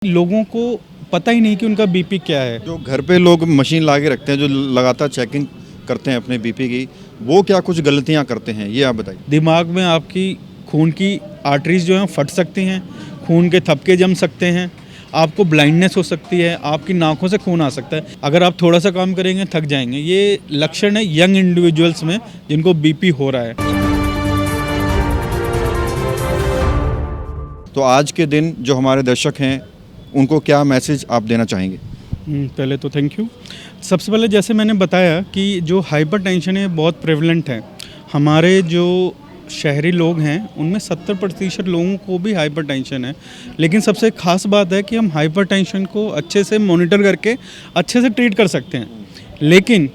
लोगों को पता ही नहीं कि उनका बीपी क्या है। जो घर पे लोग मशीन ला के रखते हैं, जो लगातार चेकिंग करते हैं अपने बीपी की, वो क्या कुछ गलतियां करते हैं, ये आप बताइए। दिमाग में आपकी खून की आर्टरीज जो हैं फट सकती हैं, खून के थपके जम सकते हैं, आपको ब्लाइंडनेस हो सकती है, आपकी नाकों से खून आ सकता है। अगर आप थोड़ा सा काम करेंगे थक जाएंगे। ये लक्षण है यंग इंडिविजुअल्स में जिनको बीपी हो रहा है। तो आज के दिन जो हमारे दर्शक हैं, उनको क्या मैसेज आप देना चाहेंगे? पहले तो थैंक यू। सबसे पहले जैसे मैंने बताया कि जो हाइपरटेंशन है बहुत प्रेवलेंट है। हमारे जो शहरी लोग हैं उनमें 70% लोगों को भी हाइपरटेंशन है। लेकिन सबसे ख़ास बात है कि हम हाइपरटेंशन को अच्छे से मॉनिटर करके अच्छे से ट्रीट कर सकते हैं। लेकिन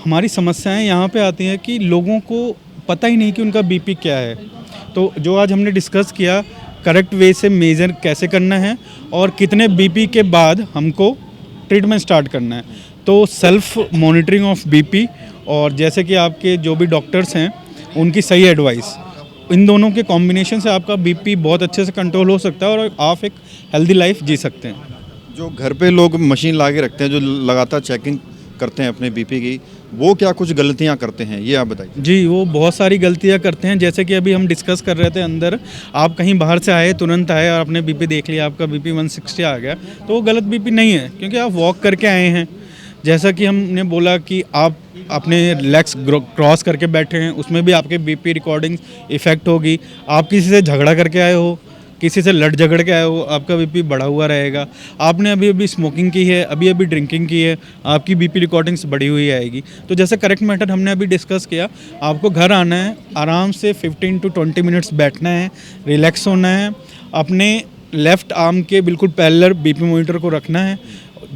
हमारी समस्याएं यहाँ पे आती हैं कि लोगों को पता ही नहीं कि उनका बीपी क्या है। तो जो आज हमने डिस्कस किया, करेक्ट वे से मेज़र कैसे करना है और कितने बीपी के बाद हमको ट्रीटमेंट स्टार्ट करना है। तो सेल्फ मॉनिटरिंग ऑफ बीपी और जैसे कि आपके जो भी डॉक्टर्स हैं उनकी सही एडवाइस, इन दोनों के कॉम्बिनेशन से आपका बीपी बहुत अच्छे से कंट्रोल हो सकता है और आप एक हेल्दी लाइफ जी सकते हैं। जो घर पे लोग मशीन ला के रखते हैं, जो लगातार चेकिंग करते हैं अपने बीपी की, वो क्या कुछ गलतियां करते हैं, ये आप बताइए। जी, वो बहुत सारी गलतियां करते हैं। जैसे कि अभी हम डिस्कस कर रहे थे अंदर, आप कहीं बाहर से आए, तुरंत आए और आपने बीपी देख लिया, आपका बीपी 160 आ गया, तो वो गलत बीपी नहीं है क्योंकि आप वॉक करके आए हैं। जैसा कि हमने बोला कि आप अपने लेग्स क्रॉस करके बैठे हैं, उसमें भी आपके बीपी रिकॉर्डिंग इफ़ेक्ट होगी। आप किसी से झगड़ा करके आए हो, किसी से लड़ झगड़ के आए हो, आपका बीपी बढ़ा हुआ रहेगा। आपने अभी अभी स्मोकिंग की है, अभी अभी ड्रिंकिंग की है, आपकी बीपी रिकॉर्डिंग्स बढ़ी हुई आएगी। तो जैसे करेक्ट मेथड हमने अभी डिस्कस किया, आपको घर आना है, आराम से 15 to 20 मिनट्स बैठना है, रिलैक्स होना है, अपने लेफ़्ट आर्म के बिल्कुल पैरेलल बीपी मॉनिटर को रखना है।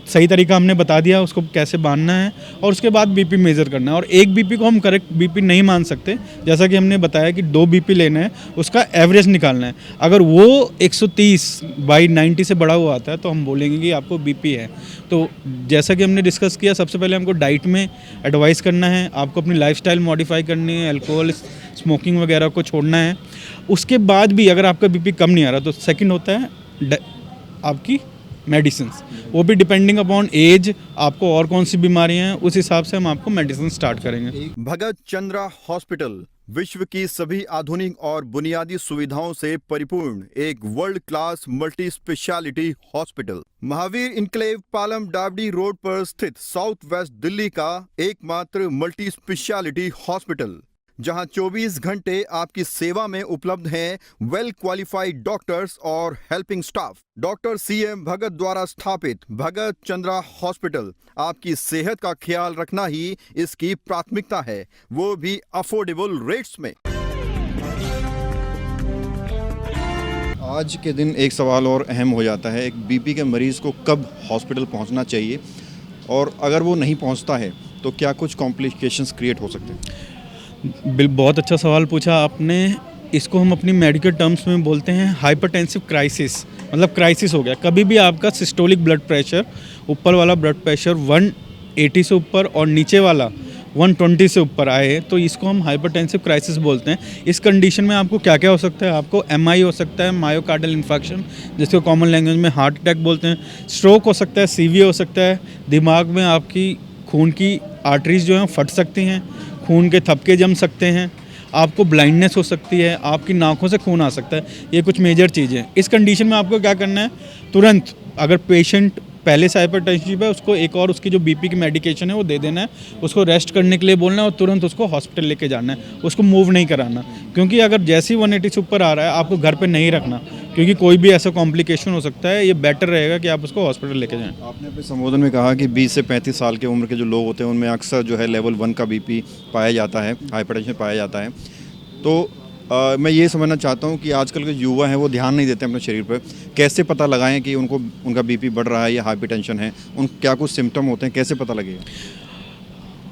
सही तरीका हमने बता दिया उसको कैसे बांधना है और उसके बाद बीपी मेज़र करना है। और एक बीपी को हम करेक्ट बीपी नहीं मान सकते, जैसा कि हमने बताया कि 2 बीपी लेना है, उसका एवरेज निकालना है। अगर वो 130/90 से बड़ा हुआ आता है तो हम बोलेंगे कि आपको बीपी है। तो जैसा कि हमने डिस्कस किया, सबसे पहले हमको डाइट में एडवाइस करना है, आपको अपनी लाइफस्टाइल मॉडिफाई करनी है, अल्कोहल स्मोकिंग वगैरह को छोड़ना है। उसके बाद भी अगर आपका बीपी कम नहीं आ रहा तो सेकंड होता है आपकी मेडिसिन्स। वो भी डिपेंडिंग अपॉन एज, आपको और कौन सी बीमारियां हैं, उस हिसाब से हम आपको मेडिसिन स्टार्ट करेंगे। भगत चंद्रा हॉस्पिटल विश्व की सभी आधुनिक और बुनियादी सुविधाओं से परिपूर्ण एक world class multi speciality hospital, Mahavir enclave Palam डावडी रोड पर स्थित साउथ वेस्ट दिल्ली का एकमात्र मल्टी स्पेशलिटी हॉस्पिटल, जहां 24 घंटे आपकी सेवा में उपलब्ध हैं वेल क्वालिफाइड डॉक्टर्स और हेल्पिंग स्टाफ। डॉक्टर CM भगत द्वारा स्थापित भगत चंद्रा हॉस्पिटल आपकी सेहत का ख्याल रखना ही इसकी प्राथमिकता है, वो भी अफोर्डेबल रेट्स में। आज के दिन एक सवाल और अहम हो जाता है, एक बीपी के मरीज को कब हॉस्पिटल पहुंचना चाहिए और अगर वो नहीं पहुंचता है तो क्या कुछ कॉम्प्लिकेशंस क्रिएट हो सकते हैं? बहुत अच्छा सवाल पूछा आपने। इसको हम अपनी मेडिकल टर्म्स में बोलते हैं हाइपरटेंसिव क्राइसिस। मतलब क्राइसिस हो गया, कभी भी आपका सिस्टोलिक ब्लड प्रेशर, ऊपर वाला ब्लड प्रेशर 180 से ऊपर और नीचे वाला 120 से ऊपर आए तो इसको हम हाइपरटेंसिव क्राइसिस बोलते हैं। इस कंडीशन में आपको क्या क्या हो सकता है? आपको MI हो सकता है, मायोकार्डियल इन्फेक्शन, जिसको कॉमन लैंग्वेज में हार्ट अटैक बोलते हैं। स्ट्रोक हो सकता है, CV हो सकता है, दिमाग में आपकी खून की आर्टरीज जो हैं फट सकती हैं, खून के थपके जम सकते हैं, आपको ब्लाइंडनेस हो सकती है, आपकी नाकों से खून आ सकता है। ये कुछ मेजर चीज़ें। इस कंडीशन में आपको क्या करना है? तुरंत, अगर पेशेंट पहले से हाइपरटेंसिव है, उसको एक और उसकी जो बीपी की मेडिकेशन है वो दे देना है, उसको रेस्ट करने के लिए बोलना है और तुरंत उसको हॉस्पिटल लेके जाना है, उसको मूव नहीं कराना। क्योंकि अगर जैसे ही 180 से ऊपर आ रहा है, आपको घर पे नहीं रखना, क्योंकि कोई भी ऐसा कॉम्प्लिकेशन हो सकता है। ये बेटर रहेगा कि आप उसको हॉस्पिटल लेके जाएं। आपने अपने संबोधन में कहा कि 20 से 35 साल की उम्र के जो लोग होते हैं उनमें अक्सर जो है लेवल 1 का बीपी पाया जाता है, हाइपरटेंशन पाया जाता है। तो मैं ये समझना चाहता हूँ कि आजकल के युवा हैं वो ध्यान नहीं देते अपने शरीर पर। कैसे पता लगाएं कि उनका बीपी बढ़ रहा है या हाइपरटेंशन है? क्या कुछ सिम्टम होते हैं, कैसे पता लगेगा?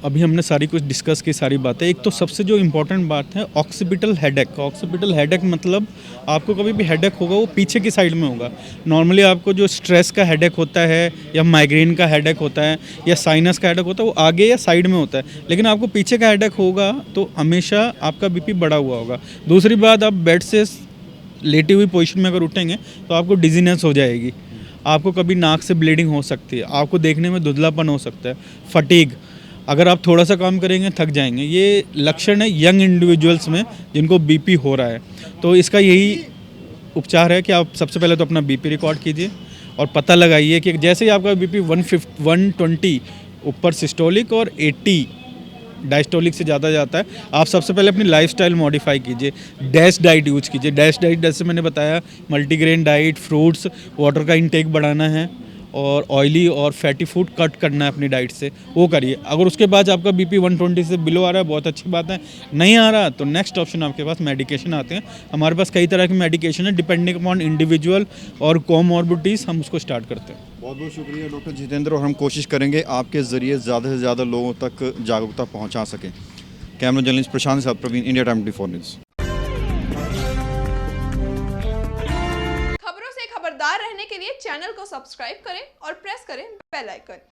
अभी हमने सारी कुछ डिस्कस की सारी बातें। एक तो सबसे जो इम्पोर्टेंट बात है ऑक्सीपिटल हेडेक। ऑक्सीपिटल हेडेक मतलब आपको कभी भी हेडेक होगा वो पीछे की साइड में होगा। नॉर्मली आपको जो स्ट्रेस का हेडेक होता है या माइग्रेन का हेडेक होता है या साइनस का हेडेक होता है वो आगे या साइड में होता है, लेकिन आपको पीछे का हेडेक होगा तो हमेशा आपका बीपी बढ़ा हुआ होगा। दूसरी बात, आप बेड से लेटी हुई पोजीशन में अगर उठेंगे तो आपको डिजीनेस हो जाएगी। आपको कभी नाक से ब्लीडिंग हो सकती है, आपको देखने में धुंधलापन हो सकता है, फटीग, अगर आप थोड़ा सा काम करेंगे थक जाएंगे। ये लक्षण है यंग इंडिविजुअल्स में जिनको बीपी हो रहा है। तो इसका यही उपचार है कि आप सबसे पहले तो अपना बीपी रिकॉर्ड कीजिए और पता लगाइए कि जैसे ही आपका बीपी 120 ऊपर सिस्टोलिक और 80 डायस्टोलिक से ज़्यादा जाता है, आप सबसे पहले अपनी लाइफस्टाइल मॉडिफाई कीजिए, डैश डाइट यूज कीजिए। डैश डाइट जैसे मैंने बताया, मल्टीग्रेन डाइट, फ्रूट्स, वाटर का इंटेक बढ़ाना है और ऑयली और फैटी फूड कट करना है अपनी डाइट से, वो करिए। अगर उसके बाद आपका बीपी 120 से बिलो आ रहा है, बहुत अच्छी बात है। नहीं आ रहा तो नेक्स्ट ऑप्शन आपके पास मेडिकेशन आते हैं। हमारे पास कई तरह के मेडिकेशन है, डिपेंडिंग अपॉन इंडिविजुअल और कोमॉर्बिडिटीज़ हम उसको स्टार्ट करते हैं। बहुत बहुत शुक्रिया डॉक्टर जितेंद्र, और हम कोशिश करेंगे आपके ज़रिए ज़्यादा से ज़्यादा लोगों तक जागरूकता पहुंचा सकें। कैमरा जर्नलिस्ट प्रशांत साहब, प्रवीण, इंडिया टाइम 24 न्यूज़। खबरों से खबरदार रहने के लिए चैनल को सब्सक्राइब करें और प्रेस करें बेल आइकन।